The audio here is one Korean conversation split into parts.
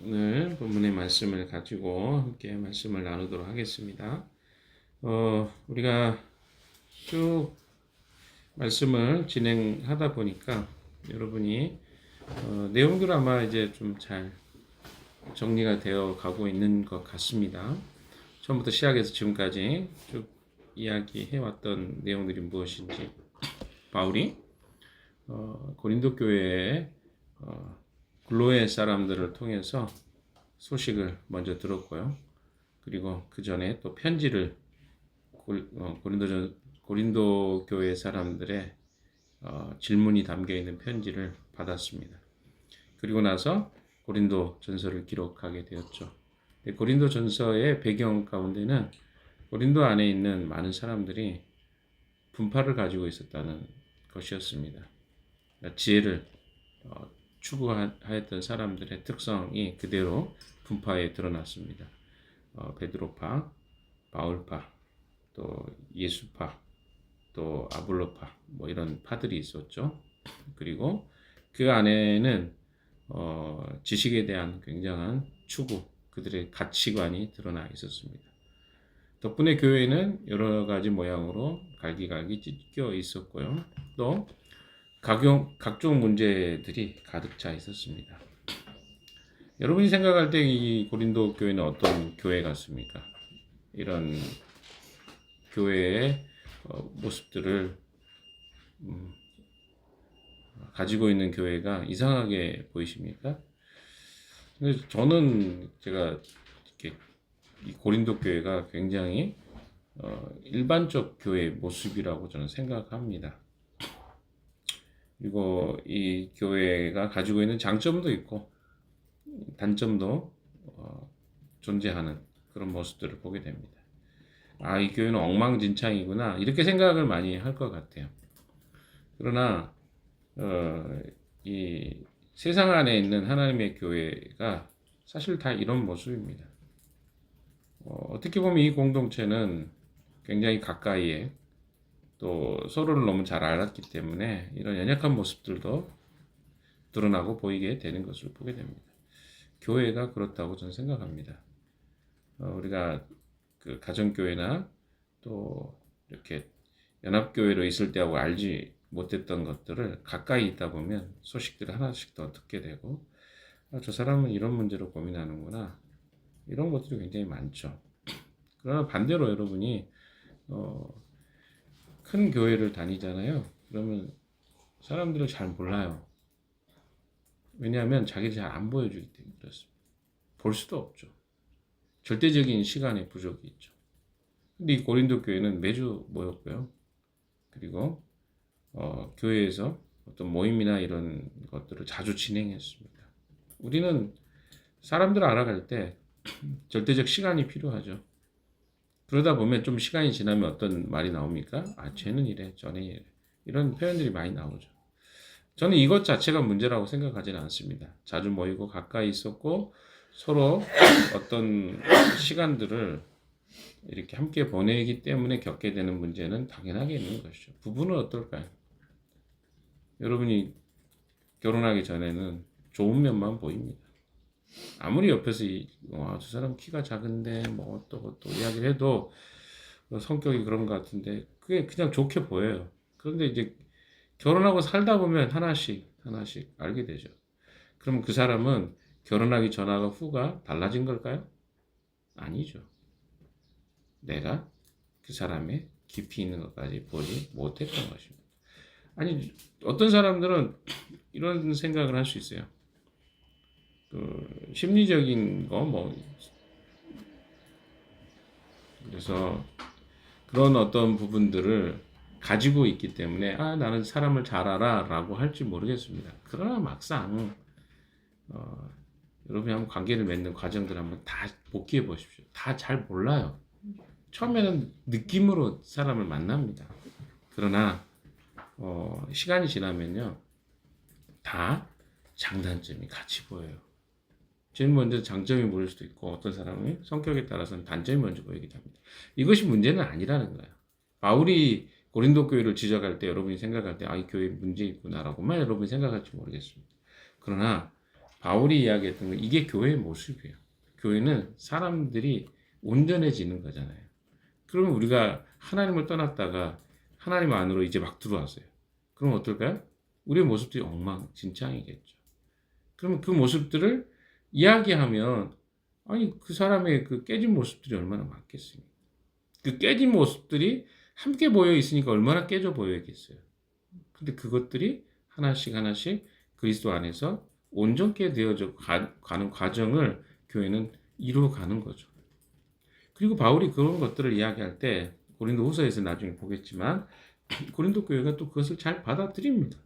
오늘 본문의 말씀을 가지고 함께 말씀을 나누도록 하겠습니다. 우리가 쭉 말씀을 진행하다 보니까 여러분이 내용들 아마 이제 좀 잘 정리가 되어 가고 있는 것 같습니다. 처음부터 시작해서 지금까지 쭉 이야기해 왔던 내용들이 무엇인지, 바울이 고린도 교회의 글로의 사람들을 통해서 소식을 먼저 들었고요. 그리고 그 전에 또 편지를 고린도 교회 사람들의 질문이 담겨 있는 편지를 받았습니다. 그리고 나서 고린도 전서를 기록하게 되었죠. 고린도 전서의 배경 가운데는 고린도 안에 있는 많은 사람들이 분파를 가지고 있었다는 것이었습니다. 지혜를 추구하였던 사람들의 특성이 그대로 분파에 드러났습니다. 베드로파, 바울파, 또 예수파, 또 아볼로파, 뭐 이런 파들이 있었죠. 그리고 그 안에는 지식에 대한 굉장한 추구, 그들의 가치관이 드러나 있었습니다. 덕분에 교회는 여러 가지 모양으로 갈기갈기 찢겨 있었고요. 또 각종 문제들이 가득 차 있었습니다. 여러분이 생각할 때 이 고린도 교회는 어떤 교회 같습니까? 이런 교회의 모습들을 가지고 있는 교회가 이상하게 보이십니까? 근데 저는 제가 이렇게 이 고린도 교회가 굉장히 일반적 교회의 모습이라고 저는 생각합니다. 그리고 이 교회가 가지고 있는 장점도 있고 단점도 존재하는 그런 모습들을 보게 됩니다. 이 교회는 엉망진창이구나 이렇게 생각을 많이 할 것 같아요. 그러나 이 세상 안에 있는 하나님의 교회가 사실 다 이런 모습입니다. 어떻게 보면 이 공동체는 굉장히 가까이에 또 서로를 너무 잘 알았기 때문에 이런 연약한 모습들도 드러나고 보이게 되는 것을 보게 됩니다. 교회가 그렇다고 저는 생각합니다. 우리가 그 가정교회나 또 이렇게 연합교회로 있을 때하고 알지 못했던 것들을 가까이 있다 보면 소식들을 하나씩 더 듣게 되고 저 사람은 이런 문제로 고민하는구나 이런 것들이 굉장히 많죠. 그러나 반대로 여러분이 큰 교회를 다니잖아요. 그러면 사람들을 잘 몰라요. 왜냐하면 자기를 잘 안 보여주기 때문에 그렇습니다. 볼 수도 없죠. 절대적인 시간의 부족이 있죠. 근데 이 고린도 교회는 매주 모였고요. 그리고 교회에서 어떤 모임이나 이런 것들을 자주 진행했습니다. 우리는 사람들을 알아갈 때 절대적 시간이 필요하죠. 그러다 보면 좀 시간이 지나면 어떤 말이 나옵니까? 쟤는 이래, 쟤는 이래. 이런 표현들이 많이 나오죠. 저는 이것 자체가 문제라고 생각하지는 않습니다. 자주 모이고 가까이 있었고 서로 어떤 시간들을 이렇게 함께 보내기 때문에 겪게 되는 문제는 당연하게 있는 것이죠. 부부는 어떨까요? 여러분이 결혼하기 전에는 좋은 면만 보입니다. 아무리 옆에서 저 사람 키가 작은데 뭐 또 이야기를 해도 성격이 그런 것 같은데 그게 그냥 좋게 보여요. 그런데 이제 결혼하고 살다 보면 하나씩 알게 되죠. 그럼 그 사람은 결혼하기 전하고 후가 달라진 걸까요? 아니죠. 내가 그 사람의 깊이 있는 것까지 보지 못했던 것입니다. 아니 어떤 사람들은 이런 생각을 할 수 있어요. 그 심리적인 거 뭐 그래서 그런 어떤 부분들을 가지고 있기 때문에 나는 사람을 잘 알아라고 할지 모르겠습니다. 그러나 막상 여러분이 한번 관계를 맺는 과정들 한번 다 복기해 보십시오. 다 잘 몰라요. 처음에는 느낌으로 사람을 만납니다. 그러나 시간이 지나면요 다 장단점이 같이 보여요. 제일 먼저 장점이 보일 수도 있고 어떤 사람의 성격에 따라서는 단점이 먼저 보이기도 합니다. 이것이 문제는 아니라는 거예요. 바울이 고린도 교회를 지적할 때 여러분이 생각할 때 이 교회 문제 있구나라고만 여러분이 생각할지 모르겠습니다. 그러나 바울이 이야기했던 거 이게 교회의 모습이에요. 교회는 사람들이 온전해지는 거잖아요. 그러면 우리가 하나님을 떠났다가 하나님 안으로 이제 막 들어왔어요. 그럼 어떨까요? 우리의 모습들이 엉망진창이겠죠. 그러면 그 모습들을 이야기하면 아니 그 사람의 그 깨진 모습들이 얼마나 많겠습니까? 그 깨진 모습들이 함께 보여 있으니까 얼마나 깨져 보여야겠어요. 근데 그것들이 하나씩 하나씩 그리스도 안에서 온전케 되어져 가는 과정을 교회는 이루어가는 거죠. 그리고 바울이 그런 것들을 이야기할 때 고린도 후서에서 나중에 보겠지만 고린도 교회가 또 그것을 잘 받아들입니다.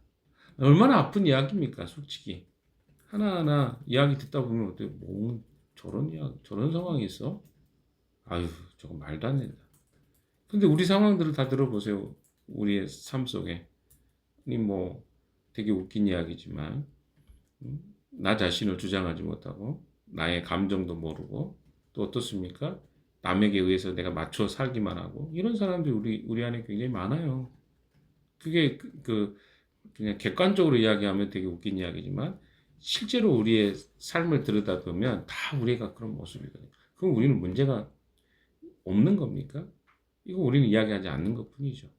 얼마나 아픈 이야기입니까, 솔직히. 하나하나 이야기 듣다 보면 어때? 뭐 저런 이야기, 저런 상황이 있어? 아유, 저거 말도 안 된다. 근데 우리 상황들을 다 들어보세요. 우리의 삶 속에. 뭐 되게 웃긴 이야기지만 나 자신을 주장하지 못하고 나의 감정도 모르고 또 어떻습니까? 남에게 의해서 내가 맞춰 살기만 하고 이런 사람들이 우리 안에 굉장히 많아요. 그게 그냥 객관적으로 이야기하면 되게 웃긴 이야기지만 실제로 우리의 삶을 들여다보면 다 우리가 그런 모습이거든요. 그럼 우리는 문제가 없는 겁니까? 이거 우리는 이야기하지 않는 것뿐이죠.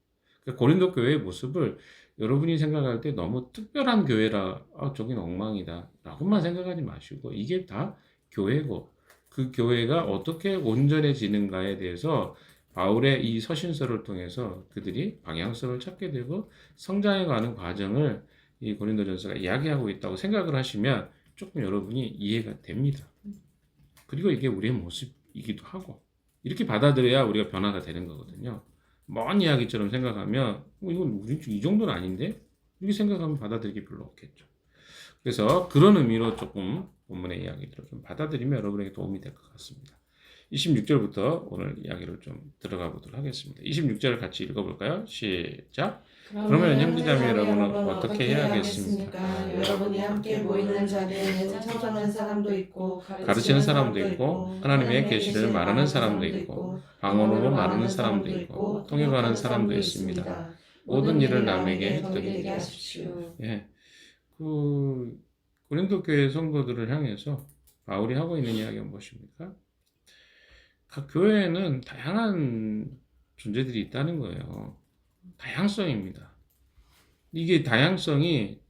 그러니까 고린도 교회의 모습을 여러분이 생각할 때 너무 특별한 교회라 저긴 엉망이다 라고만 생각하지 마시고 이게 다 교회고 그 교회가 어떻게 온전해지는가에 대해서 바울의 이 서신서를 통해서 그들이 방향성을 찾게 되고 성장해가는 과정을 이 고린도전서가 이야기하고 있다고 생각을 하시면 조금 여러분이 이해가 됩니다. 그리고 이게 우리의 모습이기도 하고 이렇게 받아들여야 우리가 변화가 되는 거거든요. 먼 이야기처럼 생각하면 이건 우리 이 정도는 아닌데 이렇게 생각하면 받아들이기 별로 없겠죠. 그래서 그런 의미로 조금 본문의 이야기들을 좀 받아들이면 여러분에게 도움이 될 것 같습니다. 26절부터 오늘 이야기를 좀 들어가 보도록 하겠습니다. 26절을 같이 읽어볼까요? 시작. 그러면 형제자매 여러분은 어떻게 해야겠습니까? 여러분이 함께 모이는 자리에는 청정한 사람도 있고 가르치는 사람도 있고 하나님의 계시를 말하는 사람도 있고 방언으로 말하는 사람도 있고 통역하는 사람도 있습니다. 모든 일을 남에게 드리게 하십시오. 예, 그 고린도 교회 성도들을 향해서 바울이 하고 있는 이야기가 무엇입니까? 각 교회에는 다양한 존재들이 있다는 거예요. 다양성입니다. 이게 다양성이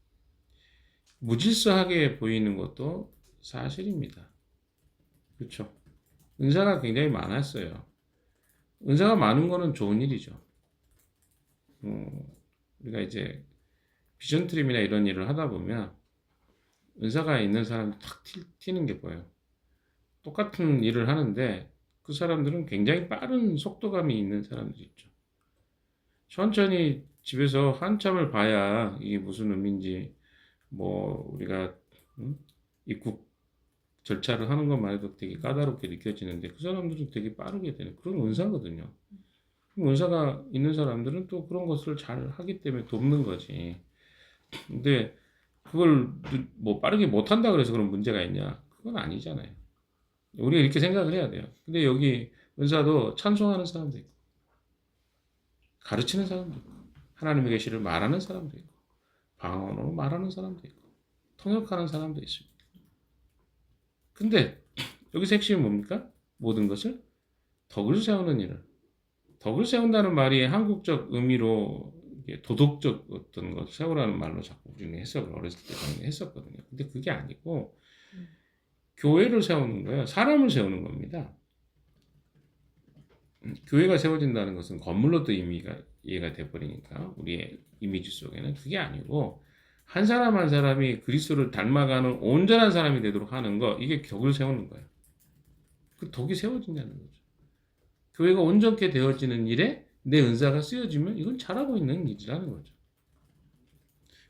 무질서하게 보이는 것도 사실입니다. 그렇죠? 은사가 굉장히 많았어요. 은사가 많은 거는 좋은 일이죠. 우리가 이제 비전 트림이나 이런 일을 하다 보면 은사가 있는 사람이 탁 튀는 게 보여요. 똑같은 일을 하는데 그 사람들은 굉장히 빠른 속도감이 있는 사람들이 있죠. 천천히 집에서 한참을 봐야 이게 무슨 의미인지 뭐 우리가 입국 절차를 하는 것만 해도 되게 까다롭게 느껴지는데 그 사람들은 되게 빠르게 되는 그런 은사거든요. 은사가 있는 사람들은 또 그런 것을 잘 하기 때문에 돕는 거지. 근데 그걸 뭐 빠르게 못한다 그래서 그런 문제가 있냐? 그건 아니잖아요. 우리가 이렇게 생각을 해야 돼요. 근데 여기 은사도 찬송하는 사람도 있고 가르치는 사람도 있고 하나님의 계시를 말하는 사람도 있고 방언으로 말하는 사람도 있고 통역하는 사람도 있습니다. 근데 여기서 핵심이 뭡니까? 모든 것을 덕을 세우는 일을 덕을 세운다는 말이 한국적 의미로 도덕적 어떤 것 세우라는 말로 자꾸 우리는 해석을 어렸을 때 저는 했었거든요. 근데 그게 아니고 교회를 세우는 거예요. 사람을 세우는 겁니다. 교회가 세워진다는 것은 건물로도 이해가 돼버리니까 우리의 이미지 속에는 그게 아니고 한 사람 한 사람이 그리스도를 닮아가는 온전한 사람이 되도록 하는 거 이게 덕을 세우는 거예요. 그 덕이 세워진다는 거죠. 교회가 온전케 되어지는 일에 내 은사가 쓰여지면 이건 잘하고 있는 일이라는 거죠.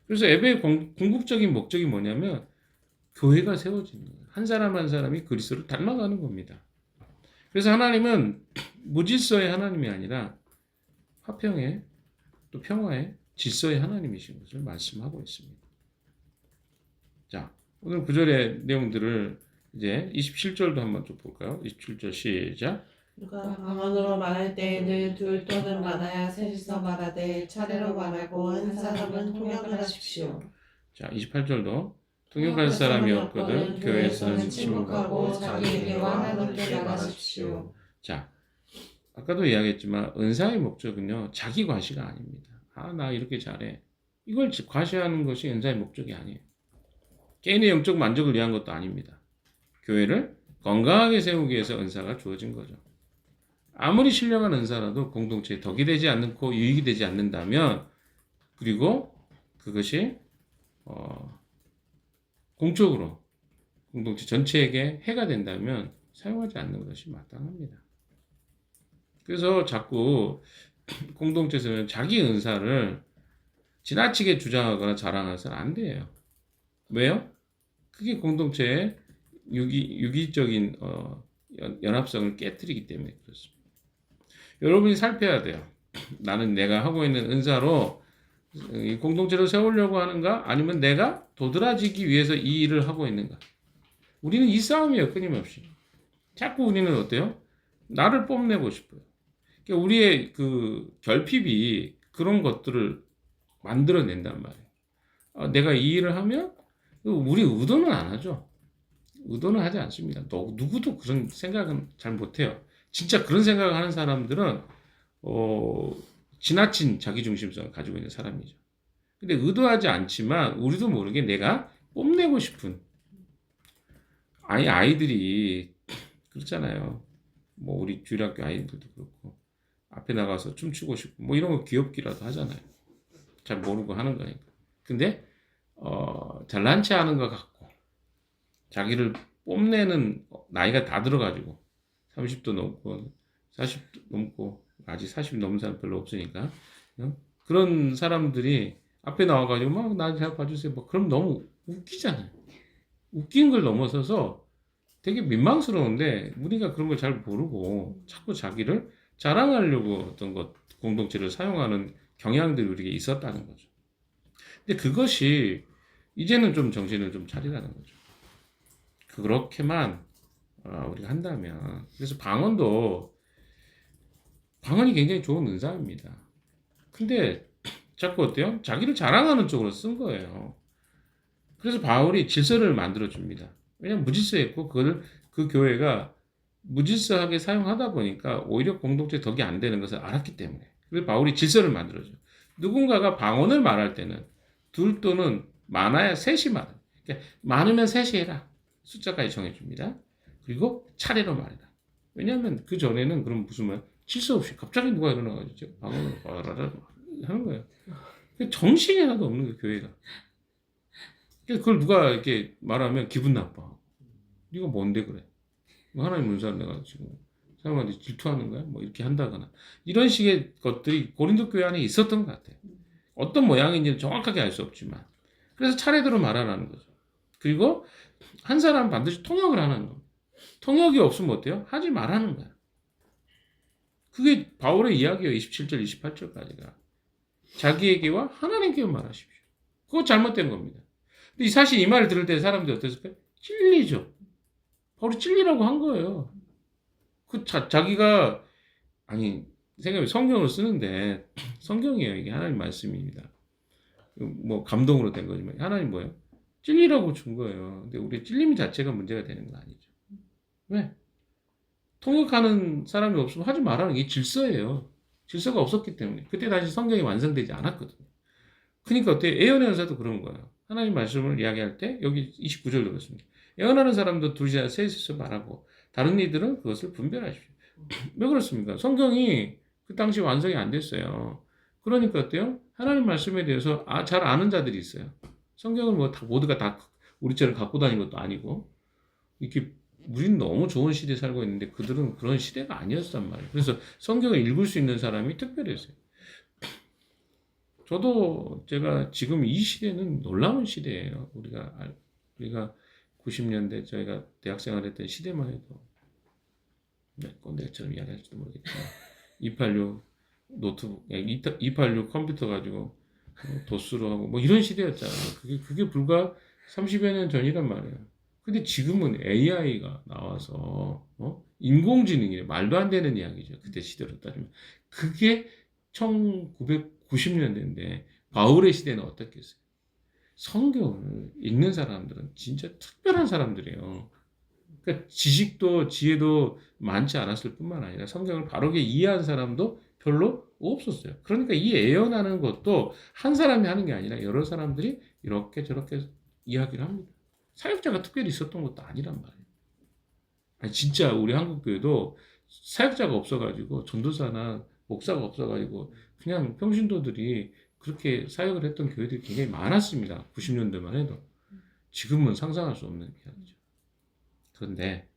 그래서 예배의 궁극적인 목적이 뭐냐면 교회가 세워지는 거예요. 한 사람 한 사람이 그리스도를 닮아가는 겁니다. 그래서 하나님은 무질서의 하나님이 아니라 화평의 또 평화의 질서의 하나님이신 것을 말씀하고 있습니다. 자, 오늘 구절의 내용들을 이제 27절도 한번 좀 볼까요? 27절 시작. 누가 방언으로 말할 때에는 둘 또는 많아야 셋이서 말하되 차례로 말하고 한 사람은 통역을 하십시오. 자, 28절도 통역할 사람이 없거든 교회에서는 침묵하고 자기에게와 하나님께 말하십시오. 자, 아까도 이야기했지만 은사의 목적은요 자기 과시가 아닙니다. 아, 나 이렇게 잘해. 이걸 과시하는 것이 은사의 목적이 아니에요. 개인의 영적 만족을 위한 것도 아닙니다. 교회를 건강하게 세우기 위해서 은사가 주어진 거죠. 아무리 신령한 은사라도 공동체에 덕이 되지 않고 유익이 되지 않는다면, 그리고 그것이 공적으로 공동체 전체에게 해가 된다면 사용하지 않는 것이 마땅합니다. 그래서 자꾸 공동체에서는 자기 은사를 지나치게 주장하거나 자랑해서는 안 돼요. 왜요? 그게 공동체의 유기적인 연합성을 깨뜨리기 때문에 그렇습니다. 여러분이 살펴야 돼요. 나는 내가 하고 있는 은사로 이 공동체를 세우려고 하는가? 아니면 내가 도드라지기 위해서 이 일을 하고 있는가? 우리는 이 싸움이에요. 끊임없이. 자꾸 우리는 어때요? 나를 뽐내고 싶어요. 그러니까 우리의 그 결핍이 그런 것들을 만들어낸단 말이에요. 내가 이 일을 하면 우리 의도는 안 하죠. 의도는 하지 않습니다. 누구도 그런 생각은 잘 못해요. 진짜 그런 생각을 하는 사람들은 지나친 자기중심성을 가지고 있는 사람이죠. 근데 의도하지 않지만 우리도 모르게 내가 뽐내고 싶은 아이들이 그렇잖아요. 뭐 우리 주일학교 아이들도 그렇고 앞에 나가서 춤추고 싶고 뭐 이런 거 귀엽기라도 하잖아요. 잘 모르고 하는 거니까. 근데 잘난 체 하는 것 같고 자기를 뽐내는 나이가 다 들어가지고 30도 넘고 40도 넘고 아직 40 넘은 사람 별로 없으니까 그런 사람들이 앞에 나와가지고 막 나 잘 봐주세요. 뭐 그럼 너무 웃기잖아요. 웃긴 걸 넘어서서 되게 민망스러운데 우리가 그런 걸 잘 모르고 자꾸 자기를 자랑하려고 어떤 것 공동체를 사용하는 경향들이 우리에게 있었다는 거죠. 근데 그것이 이제는 좀 정신을 좀 차리라는 거죠. 그렇게만 우리가 한다면. 그래서 방언이 굉장히 좋은 은사입니다. 근데 자꾸 어때요? 자기를 자랑하는 쪽으로 쓴 거예요. 그래서 바울이 질서를 만들어 줍니다. 왜냐면 무질서했고 그 교회가 무질서하게 사용하다 보니까 오히려 공동체 덕이 안 되는 것을 알았기 때문에. 그래서 바울이 질서를 만들어줘요. 누군가가 방언을 말할 때는 둘 또는 많아야 셋이 말해요. 그러니까 많으면 셋이 해라. 숫자까지 정해줍니다. 그리고 차례로 말해라. 왜냐하면 그 전에는 그럼 무슨 말 질서 없이 갑자기 누가 일어나가지고 방언을 하는 거예요. 정신이 하나도 없는 거예요, 교회가. 그걸 누가 이렇게 말하면 기분 나빠. 네가 뭔데 그래? 하나님 문사를 내가 지금 사람한테 질투하는 거야? 뭐 이렇게 한다거나 이런 식의 것들이 고린도 교회 안에 있었던 것 같아요. 어떤 모양인지는 정확하게 알 수 없지만 그래서 차례대로 말하라는 거죠. 그리고 한 사람 반드시 통역을 하는 겁니다. 통역이 없으면 어때요? 하지 말라는 거야. 그게 바울의 이야기예요. 27절, 28절까지가. 자기에게와 하나님께 말하십시오. 그거 잘못된 겁니다. 근데 사실 이 말을 들을 때 사람들이 어땠을까요? 찔리죠. 바울이 찔리라고 한 거예요. 자기가 생각해 성경을 쓰는데 성경이에요. 이게 하나님 말씀입니다. 뭐 감동으로 된 거지만 하나님 뭐예요? 찔리라고 준 거예요. 근데 우리 찔림 자체가 문제가 되는 건 아니죠. 왜? 통역하는 사람이 없으면 하지 말라는 게 질서예요. 질서가 없었기 때문에 그때 다시 성경이 완성되지 않았거든요. 그러니까 어때요? 예언의 은사도 그런 거예요. 하나님 말씀을 이야기할 때 여기 29절도 그렇습니다. 예언하는 사람도 둘이나 셋이서 말하고 다른 이들은 그것을 분별하십시오. 왜 그렇습니까? 성경이 그 당시 완성이 안 됐어요. 그러니까 어때요? 하나님 말씀에 대해서 잘 아는 자들이 있어요. 성경을 모두가 다 우리처럼 갖고 다니는 것도 아니고 이렇게 우리는 너무 좋은 시대에 살고 있는데 그들은 그런 시대가 아니었단 말이에요. 그래서 성경을 읽을 수 있는 사람이 특별했어요. 제가 지금 이 시대는 놀라운 시대예요. 우리가 90년대 저희가 대학생활 했던 시대만 해도 꼰대처럼 이야기할지도 모르겠지만 286 노트북, 286 컴퓨터 가지고 도스로 하고 뭐 이런 시대였잖아요. 그게 불과 30여 년 전이란 말이에요. 근데 지금은 AI가 나와서 인공지능이래. 말도 안 되는 이야기죠. 그때 시대로 따지면. 그게 1990년대인데 바울의 시대는 어떻겠어요? 성경을 읽는 사람들은 진짜 특별한 사람들이에요. 그러니까 지식도 지혜도 많지 않았을 뿐만 아니라 성경을 바르게 이해한 사람도 별로 없었어요. 그러니까 이 예언하는 것도 한 사람이 하는 게 아니라 여러 사람들이 이렇게 저렇게 이야기를 합니다. 사역자가 특별히 있었던 것도 아니란 말이에요. 아니, 진짜 우리 한국교회도 사역자가 없어가지고 전도사나 목사가 없어가지고 그냥 평신도들이 그렇게 사역을 했던 교회들이 굉장히 많았습니다. 90년대만 해도. 지금은 상상할 수 없는 이야기죠. 그런데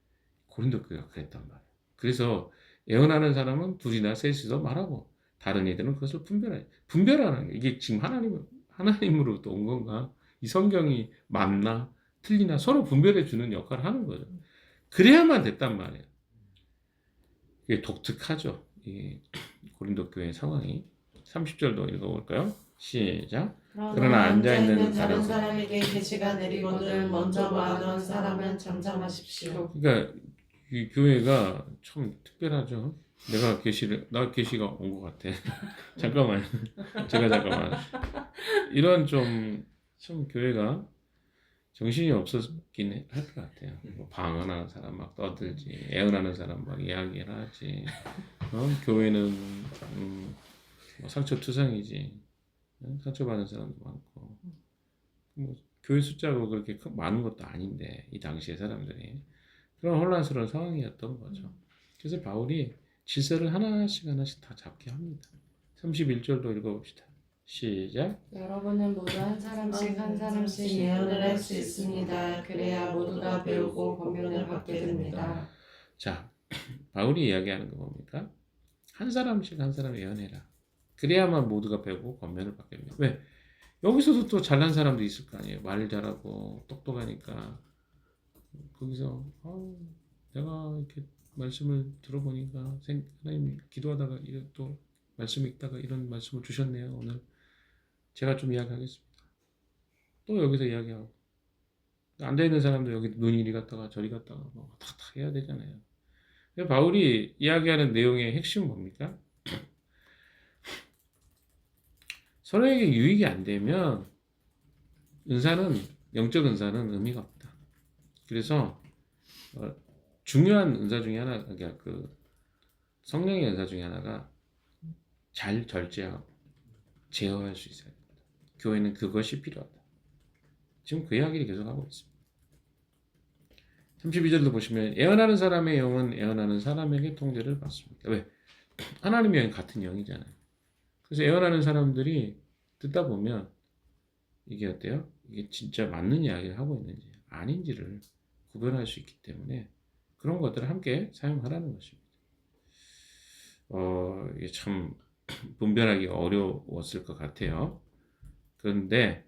고린도 교회가 그랬단 말이에요. 그래서 예언하는 사람은 둘이나 셋이서 말하고 다른 이들은 그것을 분별하는 게 이게 지금 하나님으로부터 온 건가? 이 성경이 맞나 틀리나 서로 분별해 주는 역할을 하는 거죠. 그래야만 됐단 말이에요. 이게 독특하죠. 이 고린도 교회 상황이 30절도 읽어볼까요? 시작. 그러나 앉아있는 다른 사람에게 계시가 내리거든 먼저 말하던 사람은 잠잠하십시오. 그러니까 이 교회가 참 특별하죠. 나 계시가 온 것 같아. 잠깐만, 잠깐만. 이런 좀 교회가 정신이 없었긴 할 것 같아요. 뭐 방언하는 사람 막 떠들지, 애언하는 사람 막 이야기를 하지. 교회는 뭐 상처투성이지. 상처받은 사람도 많고. 뭐 교회 숫자가 그렇게 많은 것도 아닌데 이 당시의 사람들이 그런 혼란스러운 상황이었던 거죠. 그래서 바울이 질서를 하나씩 다 잡게 합니다. 31절도 읽어봅시다. 시작. 여러분은 모두 한 사람씩 예언을 할 수 있습니다. 그래야 모두가 배우고 권면을 받게 됩니다. 자, 바울이 이야기하는 거 뭡니까? 한 사람씩 예언해라. 그래야만 모두가 배우고 권면을 받게 됩니다. 왜? 여기서도 또 잘난 사람도 있을 거 아니에요. 말 잘하고 똑똑하니까 거기서 내가 이렇게 말씀을 들어보니까 하나님 기도하다가 또 말씀 읽다가 이런 말씀을 주셨네요. 오늘 제가 좀 이야기하겠습니다. 또 여기서 이야기하고 앉아있는 사람도 여기 눈 이리 갔다가 저리 갔다가 뭐 다 해야 되잖아요. 바울이 이야기하는 내용의 핵심은 뭡니까? 서로에게 유익이 안 되면 영적 은사는 의미가 없다. 그래서 중요한 은사 중에 하나, 그러니까 그 성령의 은사 중에 하나가 잘 절제하고 제어할 수 있어야 됩니다. 교회는 그것이 필요하다. 지금 그 이야기를 계속하고 있습니다. 32절도 보시면 예언하는 사람의 영은 예언하는 사람에게 통제를 받습니다. 왜? 하나님의 영이 같은 영이잖아요. 그래서 예언하는 사람들이 듣다 보면 이게 어때요? 이게 진짜 맞는 이야기를 하고 있는지 아닌지를 구별할 수 있기 때문에 그런 것들을 함께 사용하라는 것입니다. 이게 참 분별하기가 어려웠을 것 같아요. 그런데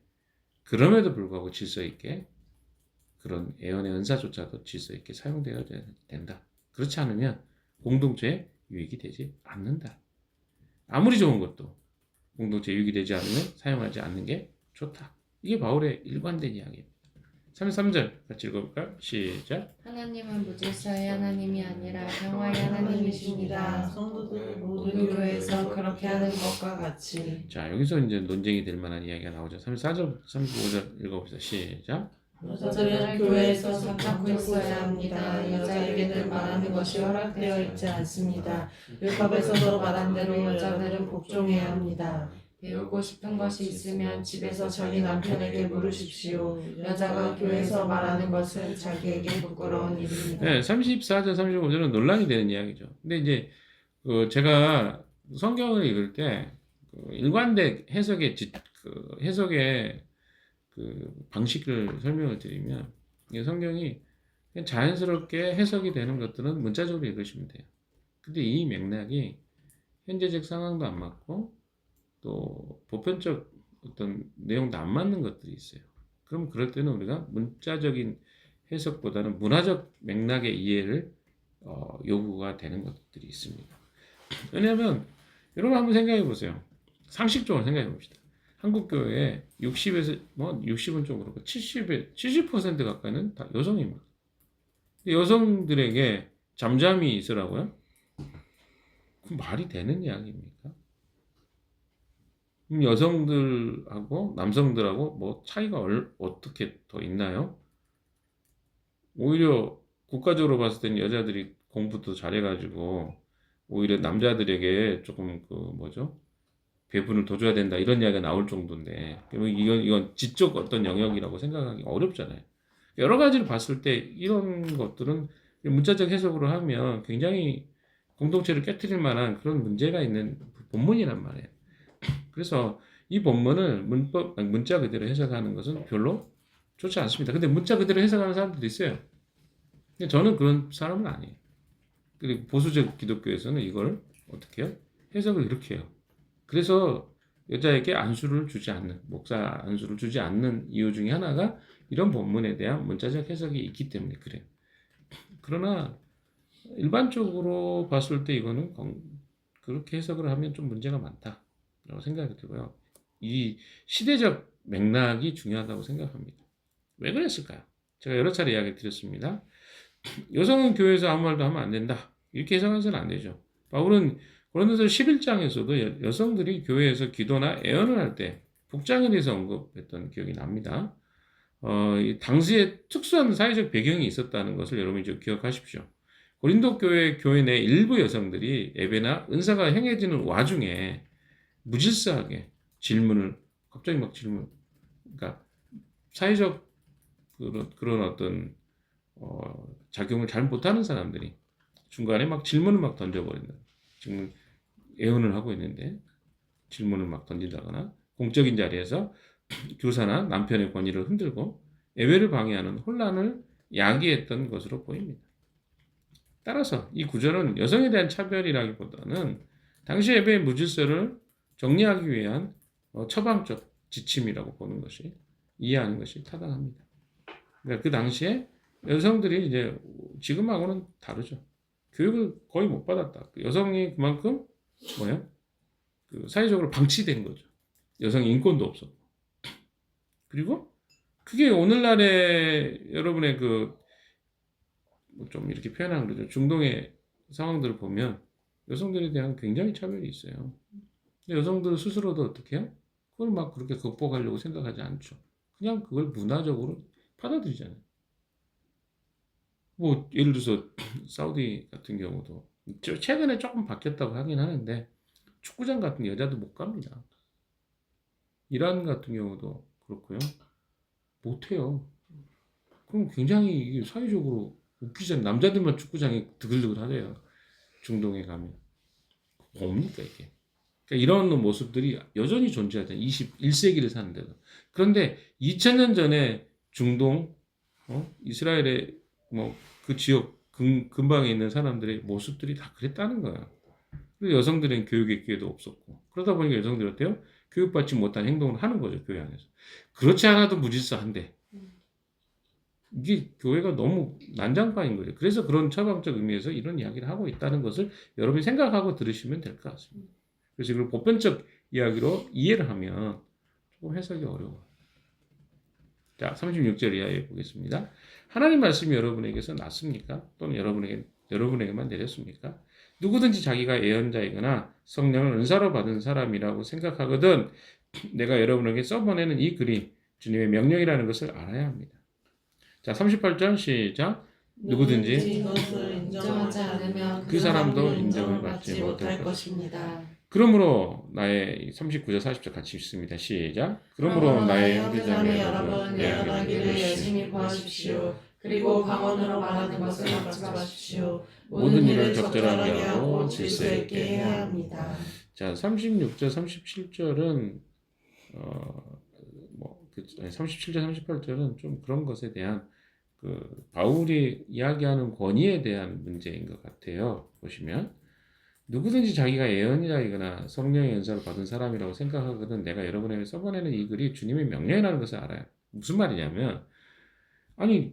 그럼에도 불구하고 질서 있게 그런 예언의 은사조차도 질서 있게 사용되어야 된다. 그렇지 않으면 공동체에 유익이 되지 않는다. 아무리 좋은 것도 공동체에 유익이 되지 않으면 사용하지 않는 게 좋다. 이게 바울의 일관된 이야기입니다. 33절 같이 읽어볼까요? 시작. 하나님은 무질서의 하나님이 아니라 평화의 하나님이십니다. 성도들 모든 교회에서 그렇게 하는 것과 같이. 자, 여기서 이제 논쟁이 될 만한 이야기가 나오죠. 34절, 35절 읽어봅시다. 시작. 여자들은 교회에서 손잡고 있어야 합니다. 여자에게는 말하는 것이 허락되어 있지 않습니다. 율법에서도 말한 대로 여자들은 복종해야 합니다. 배우고 싶은 것이 있으면 집에서 자기 남편에게 물으십시오. 여자가 교회에서 말하는 것은 자기에게 부끄러운 일입니다. 네, 34절, 35절은 논란이 되는 이야기죠. 근데 이제 제가 성경을 읽을 때 일관된 해석의 방식을 설명을 드리면 이 성경이 그냥 자연스럽게 해석이 되는 것들은 문자적으로 읽으시면 돼요. 근데 이 맥락이 현재적 상황도 안 맞고 또 보편적 어떤 내용도 안 맞는 것들이 있어요. 그럼 그럴 때는 우리가 문자적인 해석보다는 문화적 맥락의 이해를 요구가 되는 것들이 있습니다. 왜냐하면 여러분 한번 생각해 보세요. 상식적으로 생각해 봅시다. 한국 교회에 60에서 60은 좀 그렇고 70% 가까이는 다 여성입니다. 여성들에게 잠잠히 있으라고요? 그 말이 되는 이야기입니까? 그럼 여성들하고 남성들하고 뭐 차이가 어떻게 더 있나요? 오히려 국가적으로 봤을 때는 여자들이 공부도 잘해가지고 오히려 남자들에게 조금 그 뭐죠? 배분을 더 줘야 된다 이런 이야기가 나올 정도인데 그러면 이건 지적 어떤 영역이라고 생각하기 어렵잖아요. 여러 가지를 봤을 때 이런 것들은 문자적 해석으로 하면 굉장히 공동체를 깨트릴 만한 그런 문제가 있는 본문이란 말이에요. 그래서 이 본문을 문자 그대로 해석하는 것은 별로 좋지 않습니다. 근데 문자 그대로 해석하는 사람들도 있어요. 근데 저는 그런 사람은 아니에요. 그리고 보수적 기독교에서는 이걸 어떻게 해요? 해석을 이렇게 해요. 그래서 여자에게 안수를 주지 않는, 목사 안수를 주지 않는 이유 중에 하나가 이런 본문에 대한 문자적 해석이 있기 때문에 그래요. 그러나 일반적으로 봤을 때 이거는 그렇게 해석을 하면 좀 문제가 많다라고 생각이 들고요. 이 시대적 맥락이 중요하다고 생각합니다. 왜 그랬을까요? 제가 여러 차례 이야기 드렸습니다. 여성은 교회에서 아무 말도 하면 안 된다. 이렇게 해석해서는 안 되죠. 바울은 고린도서 11장에서도 여성들이 교회에서 기도나 애언을 할 때 복장에 대해서 언급했던 기억이 납니다. 당시에 특수한 사회적 배경이 있었다는 것을 여러분이 좀 기억하십시오. 고린도 교회 내 일부 여성들이 예배나 은사가 행해지는 와중에 무질서하게 갑자기 막 그러니까 사회적 그런 어떤 작용을 잘 못하는 사람들이 중간에 막 질문을 막 던져버린다. 지금 애언을 하고 있는데 질문을 막 던진다거나 공적인 자리에서 교사나 남편의 권위를 흔들고 예배를 방해하는 혼란을 야기했던 것으로 보입니다. 따라서 이 구절은 여성에 대한 차별이라기보다는 당시 예배의 무질서를 정리하기 위한 처방적 지침이라고 보는 것이 이해하는 것이 타당합니다. 그러니까 그 당시에 여성들이 이제 지금하고는 다르죠. 교육을 거의 못 받았다. 여성이 그만큼 뭐예요? 사회적으로 방치된 거죠. 여성 인권도 없었고. 그리고 그게 오늘날의 여러분의 좀 이렇게 표현하는 거죠. 중동의 상황들을 보면 여성들에 대한 굉장히 차별이 있어요. 근데 여성들 스스로도 어떻게 해요? 그걸 막 그렇게 극복하려고 생각하지 않죠. 그냥 그걸 문화적으로 받아들이잖아요. 뭐 예를 들어서 사우디 같은 경우도 최근에 조금 바뀌었다고 하긴 하는데 축구장 같은 여자도 못 갑니다. 이란 같은 경우도 그렇고요. 못 해요. 그럼 굉장히 이게 사회적으로 웃기잖아요. 남자들만 축구장에 드글드글 하대요. 중동에 가면. 뭡니까 이게? 그러니까 이런 모습들이 여전히 존재하잖아요. 21세기를 사는데도. 그런데 2000년 전에 중동, 이스라엘의 뭐 그 지역 근방에 있는 사람들의 모습들이 다 그랬다는 거야. 그리고 여성들은 교육의 기회도 없었고 그러다 보니까 여성들이 어때요? 교육받지 못한 행동을 하는 거죠. 교회 안에서. 그렇지 않아도 무질서한데 이게 교회가 너무 난장판인 거죠. 그래서 그런 처방적 의미에서 이런 이야기를 하고 있다는 것을 여러분이 생각하고 들으시면 될 것 같습니다. 그래서 이걸 보편적 이야기로 이해를 하면 조금 해석이 어려워요. 자, 36절 이하에 보겠습니다. 하나님 말씀이 여러분에게서 났습니까? 또는 여러분에게만 내렸습니까? 누구든지 자기가 예언자이거나 성령을 은사로 받은 사람이라고 생각하거든 내가 여러분에게 써보내는 이 글이 주님의 명령이라는 것을 알아야 합니다. 자, 38절 시작. 누구든지 이것을 인정하지 않으면 그 사람도 인정을 받지 못할 것입니다. 그러므로 나의 39절 40절 같이 읽습니다. 시작. 그러므로 나의 형제자매 여러분 예언하기를 열심히 구하십시오. 그리고 방언으로 말하는 것을 막지 마십시오. 모든 일을 적절하게 하고 질서 있게 해야 합니다. 자, 36절 37절은 37절 38절은 좀 그런 것에 대한 바울이 이야기하는 권위에 대한 문제인 것 같아요. 보시면 누구든지 자기가 예언자이거나 성령의 은사를 받은 사람이라고 생각하거든 내가 여러분에게 써보내는 이 글이 주님의 명령이라는 것을 알아요. 무슨 말이냐면 아니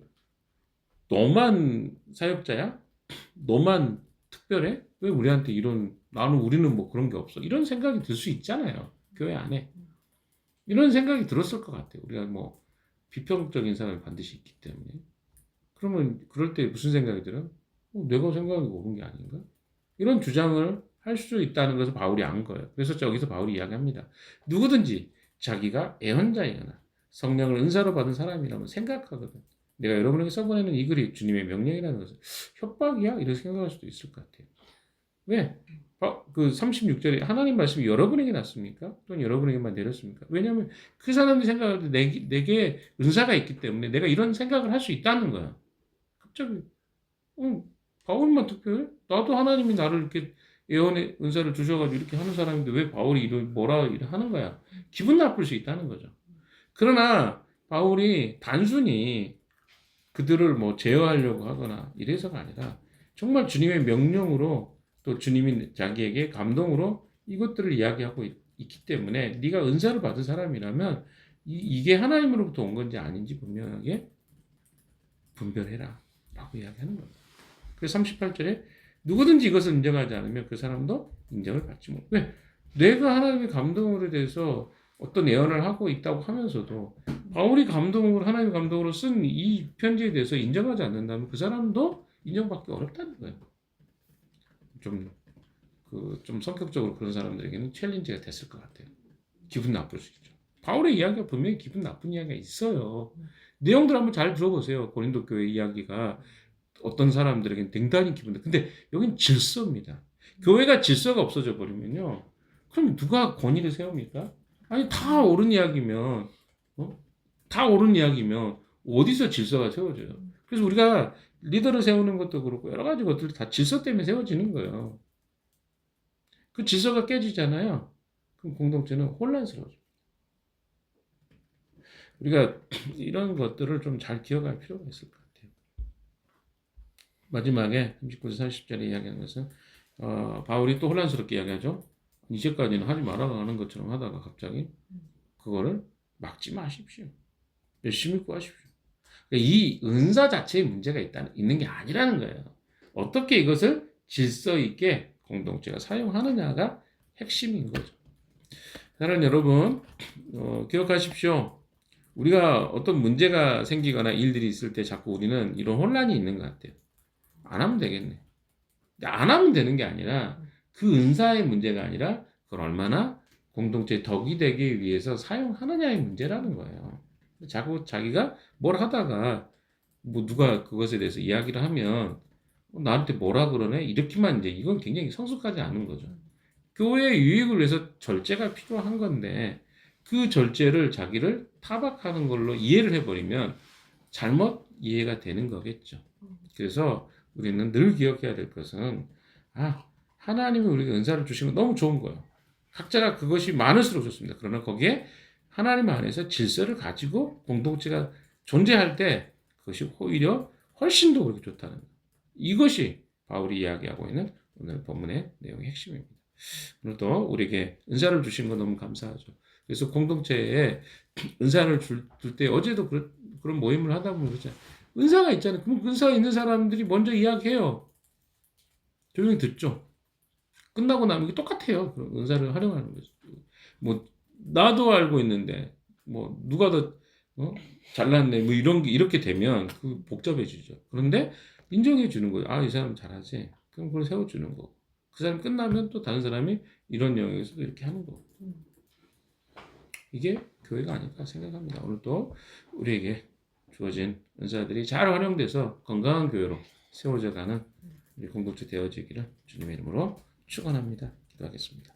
너만 사역자야? 너만 특별해? 왜 우리한테 우리는 뭐 그런 게 없어? 이런 생각이 들 수 있잖아요. 교회 안에. 이런 생각이 들었을 것 같아요. 우리가 뭐 비평적인 사람이 반드시 있기 때문에. 그러면 그럴 때 무슨 생각이 들어요? 내가 생각하고 옳은 게 아닌가? 이런 주장을 할 수 있다는 것을 바울이 안 거예요. 그래서 저기서 바울이 이야기합니다. 누구든지 자기가 애언자이거나 성령을 은사로 받은 사람이라면 생각하거든. 내가 여러분에게 써보내는 이 글이 주님의 명령이라는 것은 협박이야? 이렇게 생각할 수도 있을 것 같아요. 왜? 그 36절에 하나님 말씀이 여러분에게 났습니까? 또는 여러분에게만 내렸습니까? 왜냐하면 그 사람들이 생각할 때 내게 은사가 있기 때문에 내가 이런 생각을 할 수 있다는 거야. 갑자기 바울만 특별해? 나도 하나님이 나를 이렇게 예언의 은사를 주셔가지고 이렇게 하는 사람인데 왜 바울이 뭐라 하는 거야? 기분 나쁠 수 있다는 거죠. 그러나 바울이 단순히 그들을 뭐 제어하려고 하거나 이래서가 아니라 정말 주님의 명령으로 또 주님이 자기에게 감동으로 이것들을 이야기하고 있기 때문에 네가 은사를 받은 사람이라면 이게 하나님으로부터 온 건지 아닌지 분명하게 분별해라 라고 이야기하는 겁니다. 그래서 38절에 누구든지 이것을 인정하지 않으면 그 사람도 인정을 받지 못. 왜? 내가 하나님의 감동으로 대해서 어떤 예언을 하고 있다고 하면서도 바울이 하나님의 감동으로 쓴 이 편지에 대해서 인정하지 않는다면 그 사람도 인정받기 어렵다는 거예요. 좀 성격적으로 그런 사람들에게는 챌린지가 됐을 것 같아요. 기분 나쁠 수 있죠. 바울의 이야기가 분명히 기분 나쁜 이야기가 있어요. 내용들 한번 잘 들어보세요. 고린도 교회 이야기가 어떤 사람들에게는 굉장히 기분다. 근데 여긴 질서입니다. 교회가 질서가 없어져 버리면요. 그럼 누가 권위를 세웁니까? 아니 다 옳은 이야기면 다 옳은 이야기면 어디서 질서가 세워져요? 그래서 우리가 리더를 세우는 것도 그렇고 여러 가지 것들이 다 질서 때문에 세워지는 거예요. 그 질서가 깨지잖아요. 그럼 공동체는 혼란스러워져요. 우리가 이런 것들을 좀 잘 기억할 필요가 있을 것 같아요. 마지막에 39절 40절에 이야기하는 것은 바울이 또 혼란스럽게 이야기하죠. 이제까지는 하지 말아가는 것처럼 하다가 갑자기 그거를 막지 마십시오. 열심히 구하십시오. 이 은사 자체에 문제가 있는 게 아니라는 거예요. 어떻게 이것을 질서 있게 공동체가 사용하느냐가 핵심인 거죠. 사랑하는 여러분, 기억하십시오. 우리가 어떤 문제가 생기거나 일들이 있을 때 자꾸 우리는 이런 혼란이 있는 것 같아요. 안 하면 되겠네. 안 하면 되는 게 아니라 그 은사의 문제가 아니라 그걸 얼마나 공동체의 덕이 되기 위해서 사용하느냐의 문제라는 거예요. 자꾸 자기가 뭘 하다가 뭐 누가 그것에 대해서 이야기를 하면 나한테 뭐라 그러네? 이렇게만 이제 이건 굉장히 성숙하지 않은 거죠. 교회의 유익을 위해서 절제가 필요한 건데 그 절제를 자기를 타박하는 걸로 이해를 해버리면 잘못 이해가 되는 거겠죠. 그래서 우리는 늘 기억해야 될 것은 하나님이 우리에게 은사를 주시면 너무 좋은 거예요. 각자가 그것이 많을수록 좋습니다. 그러나 거기에 하나님 안에서 질서를 가지고 공동체가 존재할 때 그것이 오히려 훨씬 더 그렇게 좋다는 거예요. 이것이 바울이 이야기하고 있는 오늘 본문의 내용의 핵심입니다. 오늘도 우리에게 은사를 주신 거 너무 감사하죠. 그래서 공동체에 은사를 줄 때 어제도 그런 모임을 하다 보면 그렇잖아요. 은사가 있잖아요. 그럼 은사가 있는 사람들이 먼저 이야기해요. 조용히 듣죠. 끝나고 나면 이게 똑같아요. 그런 은사를 활용하는 거죠. 뭐 나도 알고 있는데 뭐 누가 더 잘났네 뭐 이런 게 이렇게 되면 그 복잡해지죠. 그런데 인정해 주는 거예요. 이 사람 잘하지. 그럼 그걸 세워주는 거고. 그 사람 끝나면 또 다른 사람이 이런 영역에서도 이렇게 하는 거고. 이게 교회가 아닐까 생각합니다. 오늘 또 우리에게 주어진 은사들이 잘 활용돼서 건강한 교회로 세워져가는 우리 공동체 되어지기를 주님의 이름으로 축원합니다. 기도하겠습니다.